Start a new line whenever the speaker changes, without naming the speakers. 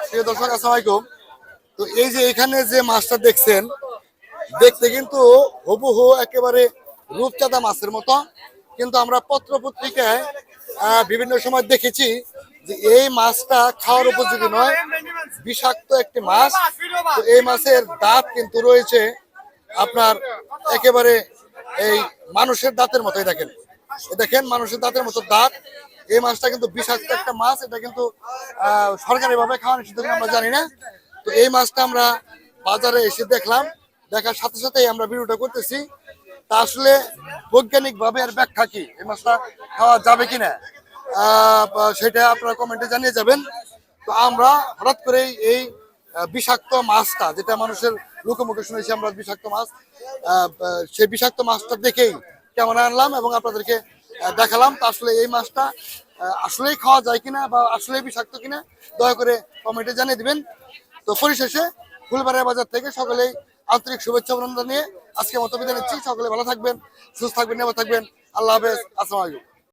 প্রিয় দর্শক, আসসালামু আলাইকুম। তো এই যে এখানে যে মাছটা দেখছেন, দেখতে কিন্তু হুবহু একেবারে রূপচাঁদা মাছের মতো, কিন্তু আমরা পত্র পত্রিকায় বিভিন্ন সময় দেখেছি যে এই মাছটা খাওয়ার উপযোগী নয়, বিষাক্ত একটি মাছ। তো এই মাছের দাঁত কিন্তু রয়েছে আপনার একেবারে এই মানুষের দাঁতের মতোই। দেখেন, দেখেন মানুষের দাঁতের মতো দাঁত। এই মাছটা কিন্তু বিষাক্ত একটা মাছ, এটা কিন্তু সরকারি ভাবে খাওয়া নিষিদ্ধ, আমরা জানি না। তো এই মাছটা আমরা বাজারে এসে দেখলাম, দেখার সাথে সাথেই আমরা ভিডিওটা করতেছি। তা আসলে বৈজ্ঞানিক ভাবে এর ব্যাখ্যা কি, এই মাছটা খাওয়া যাবে কিনা সেটা আপনারা কমেন্টে জানিয়ে যাবেন। তো আমরা হঠাৎ করে এই বিষাক্ত মাছটা, যেটা মানুষের মুখে মুখে শুনেছি আমরা বিষাক্ত মাছ, সেই বিষাক্ত মাছটা দেখেই কেমন আনলাম এবং আপনাদেরকে দেখালাম। তো আসলে এই মাছটা আসলেই খাওয়া যায় কিনা বা আসলেই বিষাক্ত কিনা দয়া করে কমেন্টে জানিয়ে দিবেন। তো পরিশেষে ফুলবাড়িয়া বাজার থেকে সকলেই আন্তরিক শুভেচ্ছা অভিনন্দন নিয়ে আজকে মতো বিদায় নিচ্ছি। সকলে ভালো থাকবেন, সুস্থ থাকবেন, নেমে থাকবেন। আল্লাহ হাফেজ, আসসালামু আলাইকুম।